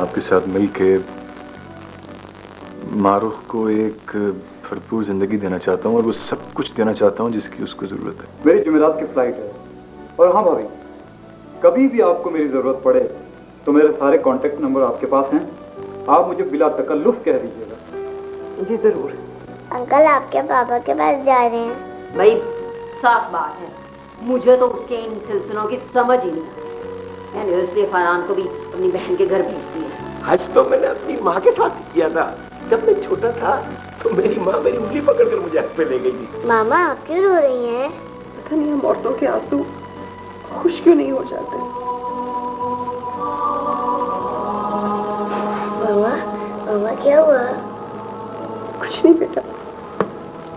आपके साथ मिलके मारूफ को एक भरपूर जिंदगी देना चाहता हूँ और वो सब कुछ देना चाहता हूँ जिसकी उसको जरूरत है। मेरी जुमेरात की फ्लाइट है और हाँ भाभी, कभी भी आपको मेरी जरूरत पड़े तो मेरे सारे कांटेक्ट नंबर आपके पास हैं। आप मुझे बिला तकल्लुफ कह दीजिएगा। जी जरूर। अंकल आपके पापा के पास जा रहे हैं। भाई साफ बात है, मुझे तो उसके इन सिलसिलों की समझ ही नहीं आती। मैंने इसलिए फरहान को भी अपनी बहन के घर भेज दिया। हज तो मैंने अपनी माँ के साथ किया था। जब मैं छोटा था तो मेरी माँ मेरी उंगली पकड़कर मुझे हज पे ले गई थी। मामा आप क्यों रो रही हैं? पता नहीं हम औरतों के आंसू खुश क्यों नहीं हो जाते। मामा, मामा क्या हुआ? कुछ नहीं बेटा,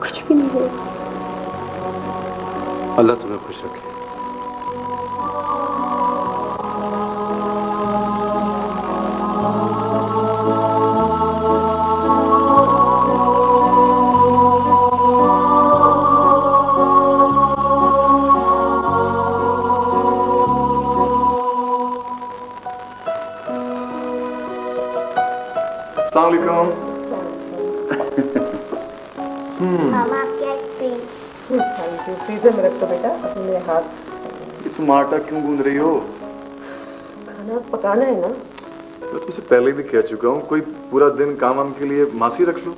कुछ भी नहीं हुआ। अल्लाह तुम्हें खुश रखे। मामा आपकी आइसक्रीम। फ्रीजर में रख दो बेटा, अपने हाथ। ये तुम आटा क्यों गूंद रही हो? खाना पकाना है ना। मैं तुमसे पहले भी कह चुका हूँ, कोई पूरा दिन काम वाम के लिए मासी रख लो।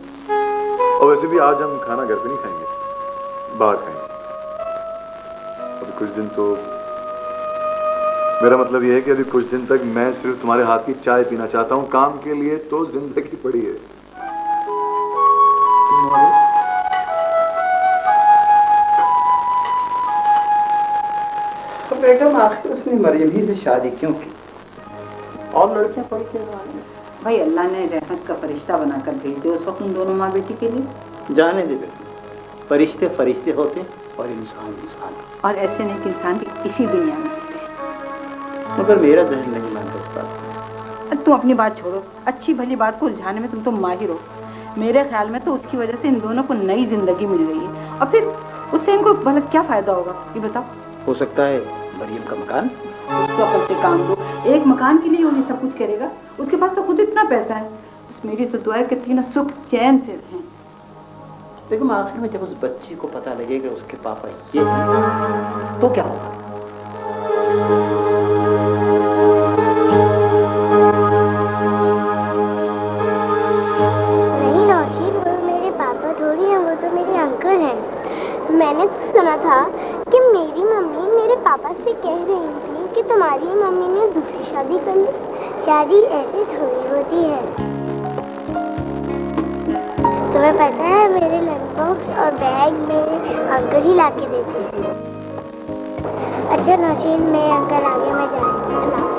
और वैसे भी आज हम खाना घर पे नहीं खाएंगे, बाहर खाएंगे। अभी कुछ दिन तो मेरा मतलब यह है कि अभी कुछ दिन तक मैं सिर्फ तुम्हारे हाथ की चाय पीना चाहता हूँ। काम के लिए तो जिंदगी पड़ी है। तो बेगम आखिर उसने मरियम ही से शादी क्यों की? और लड़कियां पढ़ के भाई अल्लाह ने रहमत का फरिश्ता बनाकर भेज दिया उस वक्त उन दोनों माँ बेटी के लिए। जाने दे बेगम, फरिश्ते फरिश्ते होते और इंसान इंसान। और ऐसे नहीं कि इंसान इसी दुनिया में। मगर मेरा जहन नहीं मानता इस बात। तुम अपनी बात छोड़ो, अच्छी भली बात को उलझाने में तुम तो माहिर हो। मेरे ख्याल में तो उसकी वजह से इन दोनों को नई जिंदगी मिल गई है और फिर उससे इनको भला क्या फायदा होगा ये बताओ। हो सकता है मरियम का मकान। उसको अकल से काम लो, एक मकान के लिए वो सब कुछ करेगा। उसके पास तो खुद इतना पैसा है। बस मेरी तो दुआ है कि तीनों सुख चैन से रहें। लेकिन आखिर में जब उस बच्ची को पता लगेगा उसके पापा ये हैं, तो क्या होगा? नहीं नौशीन, वो मेरे पापा थोड़ी हैं, वो तो मेरे अंकल हैं। मैंने तो सुना था कि मेरी मम्मी मेरे पापा से कह रही थी कि तुम्हारी मम्मी ने दूसरी शादी कर ली। शादी ऐसे थोड़ी होती है। तुम्हें पता है मेरे लंच बॉक्स और बैग मेरे अंकल ही ला के देते हैं। अच्छा नौशीन, मैं अंकल आगे मैं जा रही हूँ।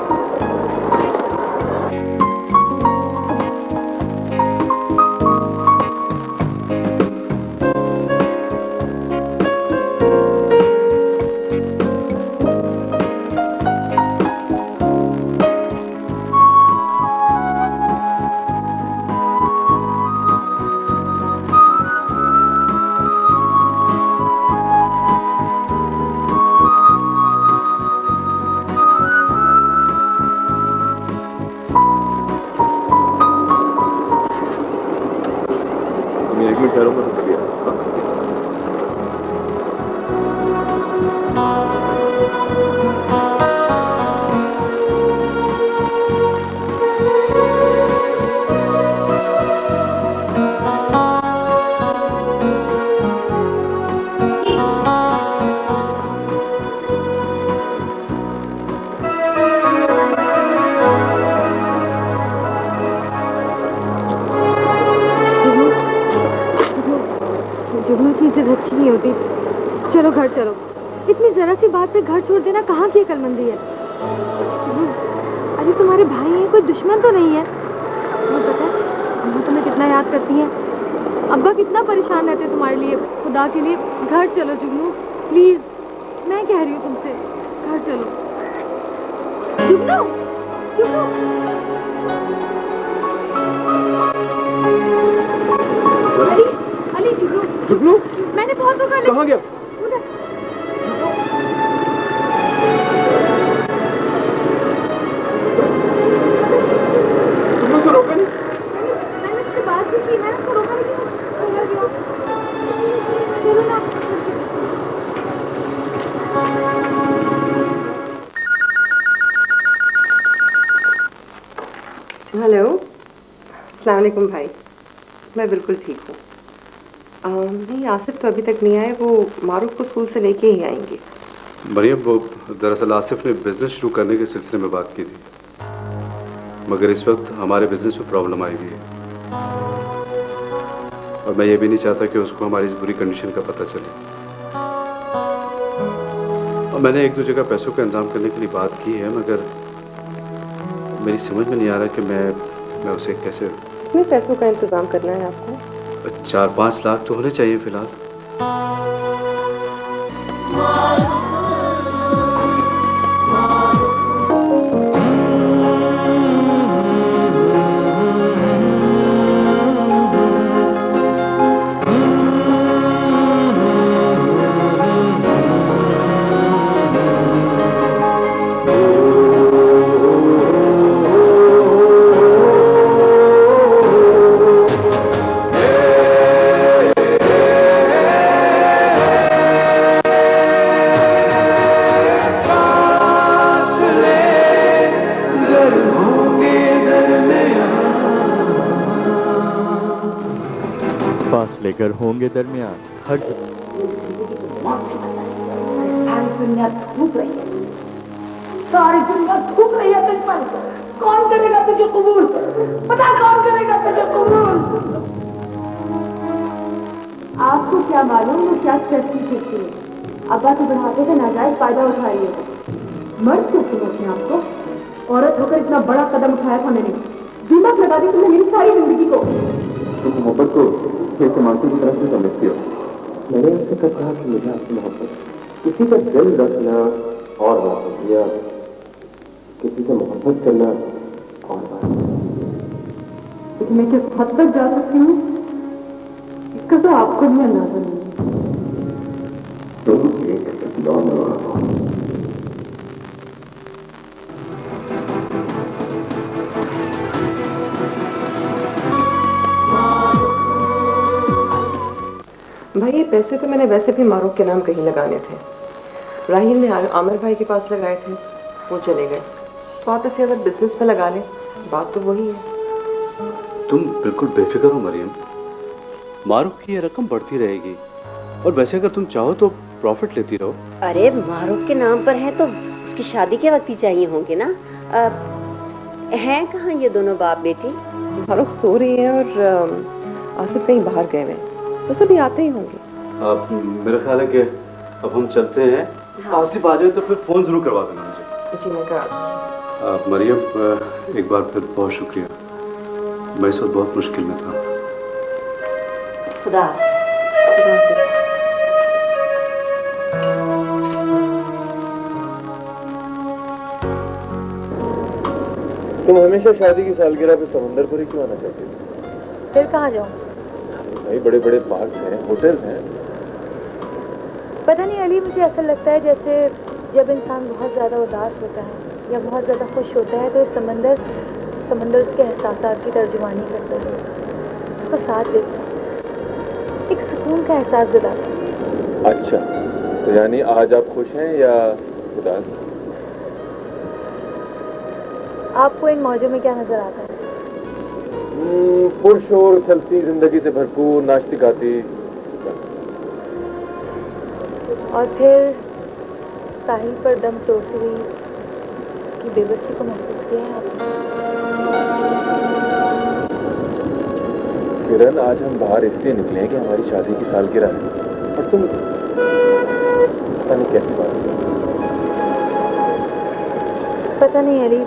अच्छी नहीं होती। चलो घर चलो। इतनी जरा सी बात पे घर छोड़ देना कहाँ की अक्लमंदी है। अरे तुम्हारे भाई हैं, कोई दुश्मन तो नहीं है। तुम्हें पता है अम्मा तुम्हें कितना याद करती हैं, अब्बा कितना परेशान रहते तुम्हारे लिए। खुदा के लिए घर चलो जुगनू प्लीज, मैं कह रही हूँ तुमसे घर चलो। जुगनू जुगनू अली अली जुगनू जुगनू मैंने बहुत रोका। कहाँ गया? हेलो, अस्सलाम वालेकुम भाई। मैं बिल्कुल ठीक हूँ। नहीं, आसिफ तो अभी तक नहीं आए, वो मारूफ को स्कूल से लेके ही आएंगे। मरियम, वो दरअसल आसिफ ने बिजनेस शुरू करने के सिलसिले में बात की थी, मगर इस वक्त हमारे बिजनेस में प्रॉब्लम आई हुई है और मैं ये भी नहीं चाहता कि उसको हमारी इस बुरी कंडीशन का पता चले। और मैंने एक दो जगह पैसों का इंतजाम करने के लिए बात की है, मगर मेरी समझ में नहीं आ रहा कि मैं उसे कैसे। कितने पैसों का इंतजाम करना है आपको? 4-5 लाख तो होने चाहिए फिलहाल। लेकर होंगे दरमियान हर सारी दुनिया थूक रही है, सारी दुनिया थूक रही है तुझ पर। कौन करेगा तुझे कबूल? पता कौन करेगा तुझे कबूल? आपको क्या मालूम वो क्या करती फिरती है। अब्बा के बुढ़ापे का नाजायज फायदा उठा रही है। मर्द कैसे बोलते आपको? औरत होकर इतना बड़ा कदम उठाया था मैंने, दिमाग लगा दी तुमने मेरी सारी जिंदगी को। तुम मोहब्बत को जैसे मानसी की तरफ से समझती हो। मैंने उससे कब कहा कि मुझे आपकी मोहब्बत, किसी का दिल रखना और बात होती है, किसी से मोहब्बत करना और बात। लेकिन मैं किस हद तक जा सकती हूँ इसका तो आपको भी अंदाजा नहीं है। तुम एक दोनों भाई, ये पैसे तो मैंने वैसे भी मारूफ के नाम कहीं लगाने थे। राहिल ने आमिर भाई के पास लगाए थे, वो चले गए, तो आप इसे अगर बिजनेस में लगा लें, बात तो वही है। तुम बिल्कुल बेफिक्र हो मरियम, मारूफ की ये रकम बढ़ती रहेगी और वैसे अगर तुम चाहो तो प्रॉफिट लेती रहो। अरे मारूफ के नाम पर है तो उसकी शादी के वक्त ही चाहिए होंगे ना। हैं कहाँ ये दोनों बाप बेटी? मारूफ सो रही है और आसिफ कहीं बाहर गए हुए, बस अभी आते ही होंगे। अब मेरा ख्याल है कि अब हम चलते हैं। हाँ। आसिफ आ जाए तो फिर फोन जरूर करवा देना मुझे। जी मैं करा। मरियम, एक बार फिर बहुत शुक्रिया, मैं इस वक्त बहुत मुश्किल में था। खुदा तुम हमेशा शादी की सालगिरह पे समंदर पर ही क्यों आना चाहती हो? फिर कहाँ जाऊँ? भाई बड़े बड़े पार्क हैं, होटल्स हैं। पता नहीं अली, मुझे ऐसा लगता है जैसे जब इंसान बहुत ज़्यादा उदास होता है या बहुत ज़्यादा खुश होता है तो समंदर उसके एहसासात की तर्जुमानी करता है, उसका साथ देता है, एक सुकून का एहसास दिलाता है। अच्छा, तो यानी आज आप खुश हैं या उदास? आपको इन मौजों में क्या नजर आता है? पुरशोर चलती जिंदगी से भरपूर, नाचती गाती, बस। और फिर साहिल पर दम तोड़ती हुई उसकी बेबसी को महसूस किया है आपने? किरण, आज हम बाहर इसलिए निकले हैं कि हमारी शादी की सालगिरह है और तुम पता नहीं कैसी बात है। पता नहीं अली,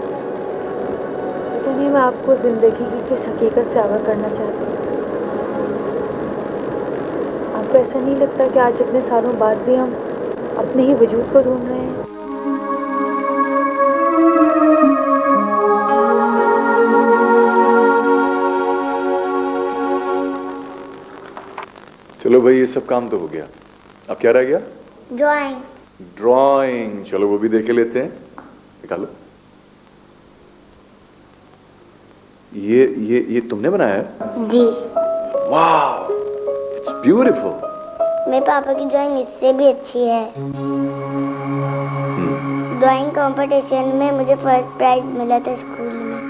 पता नहीं मैं आपको जिंदगी की किस हकीकत से आगाह करना चाहती हूँ। आपको ऐसा नहीं लगता कि आज इतने सालों बाद भी हम अपने ही वजूद को ढूंढ रहे हैं? चलो भाई, ये सब काम तो हो गया, अब क्या रह गया? ड्राइंग। चलो वो भी देख लेते हैं, निकालो। ये तुमने बनाया है? जी। वाह, इट्स ब्यूटीफुल। मेरे पापा की ड्राइंग इससे भी अच्छी है। ड्राइंग कंपटीशन में मुझे फर्स्ट प्राइज मिला था स्कूल में।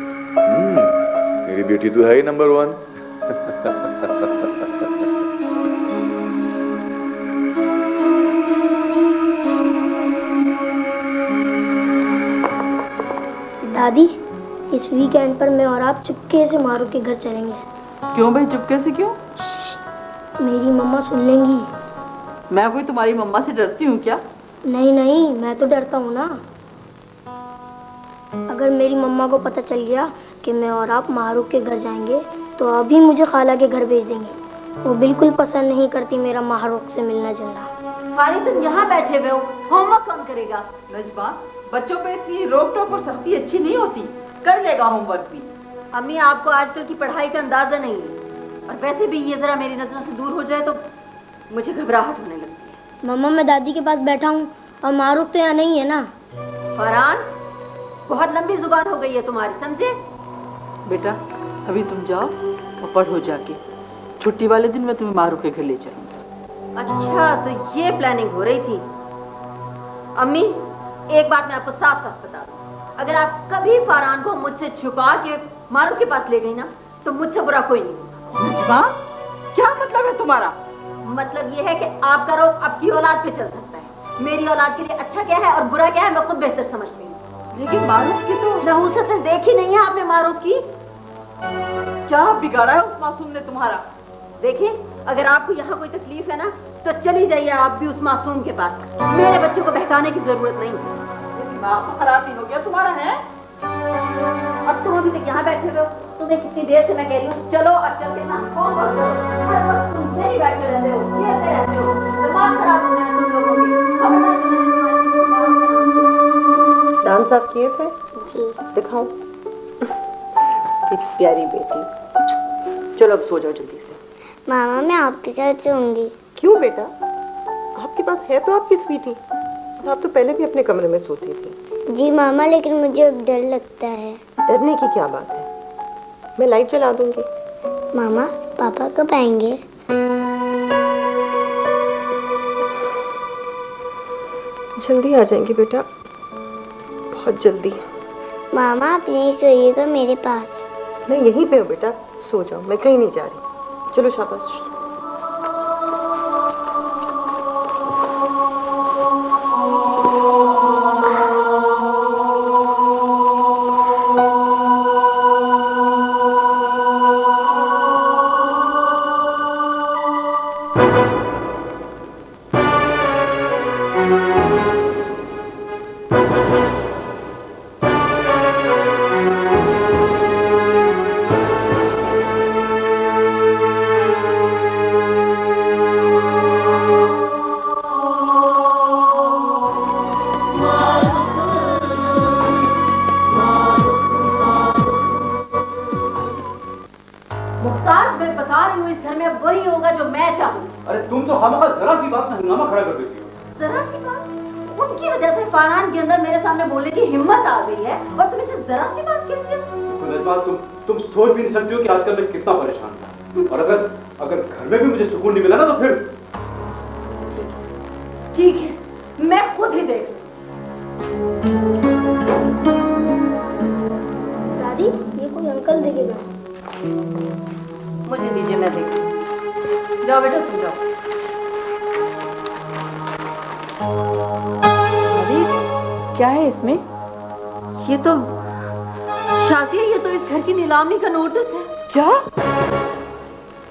मेरी बेटी तो है ही नंबर 1। दादी, इस वीकेंड पर मैं और आप चुपके से मारू के घर चलेंगे। क्यों भाई, चुपके से क्यों? मेरी मम्मा सुन लेंगी। मैं कोई तुम्हारी मम्मा से डरती हूँ क्या? नहीं नहीं, मैं तो डरता हूँ ना। अगर मेरी मम्मा को पता चल गया कि मैं और आप मारूफ के घर जाएंगे तो अभी मुझे खाला के घर भेज देंगे। वो बिल्कुल पसंद नहीं करती मेरा मारूफ से मिलना जुलना। खाली तुम यहाँ बैठे हुए हो, होमवर्क कौन करेगा? नजमा, बच्चों पे इतनी रोक टोक और सख्ती अच्छी नहीं होती, कर लेगा होमवर्क भी। अम्मी, आपको आजकल की पढ़ाई का अंदाजा नहीं है, और वैसे भी ये जरा मेरी नजरों से दूर हो जाए तो मुझे घबराहट होने लगती है। मम्मा, मैं दादी के पास बैठा हूँ और मारूफ तो यहाँ नहीं है ना। फरहान, बहुत लंबी जुबान हो गई है तुम्हारी, समझे? बेटा, अभी तुम जाओ और पढ़ो जाके। छुट्टी वाले दिन मैं तुम्हें मारूफ के घर ले चलूंगी। अच्छा, तो ये प्लानिंग हो रही थी। अम्मी, एक बात मैं आपको साफ साफ बता दूं, अगर आप कभी फरहान को मुझसे छुपा के मारूफ के पास ले गई ना तो मुझसे बुरा कोई नहीं होगा। नजमा, क्या मतलब है तुम्हारा? मतलब ये है कि आपका रोग आपकी औलाद पे चल सकता है। मेरी औलाद के लिए अच्छा क्या है और बुरा क्या है मैं खुद बेहतर समझती हूँ। लेकिन मारूफ की तो नहूसतें देखी नहीं है आपने मारूफ की। क्या बिगाड़ा है उस मासूम ने तुम्हारा? देखिए, अगर आपको यहाँ कोई तकलीफ है ना तो चली जाइए आप भी उस मासूम के पास। मेरे बच्चों को बहकाने की जरूरत नहीं है। दिमाग तो खराब नहीं हो गया तुम्हारा? है अब तुम अभी तक यहाँ बैठे हुए हो, तुम्हें कितनी देर से मैं कह रही हूँ चलो और चलते ना होमवर्क करो। हर वक्त तुम यहीं बैठे रहते हो, खेलते रहते हो, दिमाग खराब हो गया तुम लोगों की। डांस आप किए थे? जी। दिखाओ। एक प्यारी बेटी। चलो अब सो जाओ जल्दी से। मामा, मैं आपके साथ सोऊंगी। क्यों बेटा? आपके पास है तो आपकी स्वीटी, और आप तो पहले भी अपने कमरे में सोती थी। जी मामा, लेकिन मुझे अब डर लगता है। डरने की क्या बात है, मैं लाइट जला दूंगी। मामा, पापा कब आएंगे? जल्दी आ जाएंगे बेटा, बहुत जल्दी। मामा, आप यहीं सोइएगा मेरे पास। मैं यहीं पे हूँ बेटा, सो जाओ, मैं कहीं नहीं जा रही। चलो शाबाश। तुम सोच भी नहीं सकती हो कि आजकल मैं कितना परेशान हूँ, और अगर घर में भी मुझे सुकून नहीं मिला ना तो फिर ठीक है, मैं खुद ही देख। दादी, ये कोई अंकल देखेगा। मुझे दीजिए, मैं देखती। जाओ बेटा, तुम जाओ। दादी, क्या है इसमें? ये तो शाजिया, ये तो इस घर की नीलामी का नोटिस है। क्या?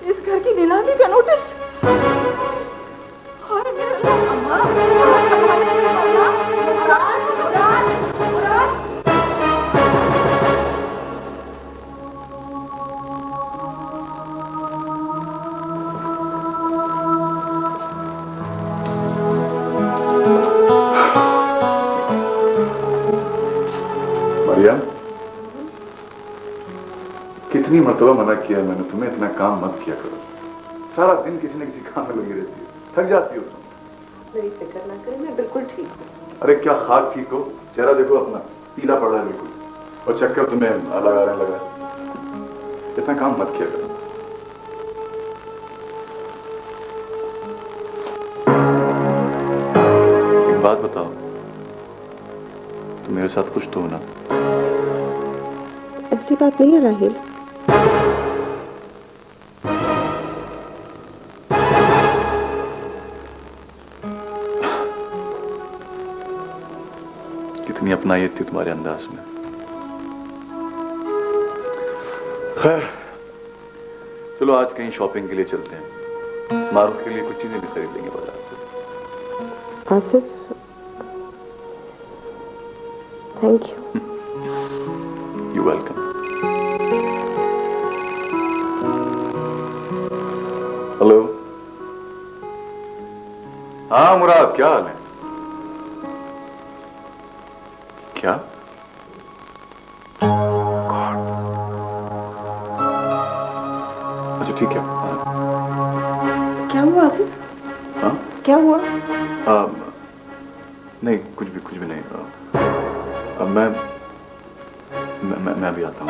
इस घर की नीलामी का नोटिस? मरियम, कितनी मरतबा मना किया मैंने तुम्हें, इतना काम मत किया करो। सारा दिन किसी न किसी काम में लगी रहती है, थक जाती हो तुम। मेरी फिक्र ना करें, मैं बिल्कुल ठीक हूँ। अरे क्या खाक ठीक हो, चेहरा देखो अपना, पीला पड़ रहा है बिल्कुल, और चक्कर तुम्हें अलग आ रहे लगा। इतना काम मत किया करो। एक बात बताओ, तुम मेरे साथ कुछ तो हो ना? ऐसी बात नहीं है राहिल। चिकनाई थी तुम्हारे अंदाज में। खैर चलो आज कहीं शॉपिंग के लिए चलते हैं, मारूफ के लिए कुछ चीजें भी खरीद लेंगे बाजार से। Asif thank you. You welcome. Hello, हाँ मुराद, क्या हाल है? क्या? अच्छा ठीक है। क्या हुआ आसिफ? हाँ क्या हुआ? नहीं कुछ भी नहीं। अब मैं भी आता हूँ।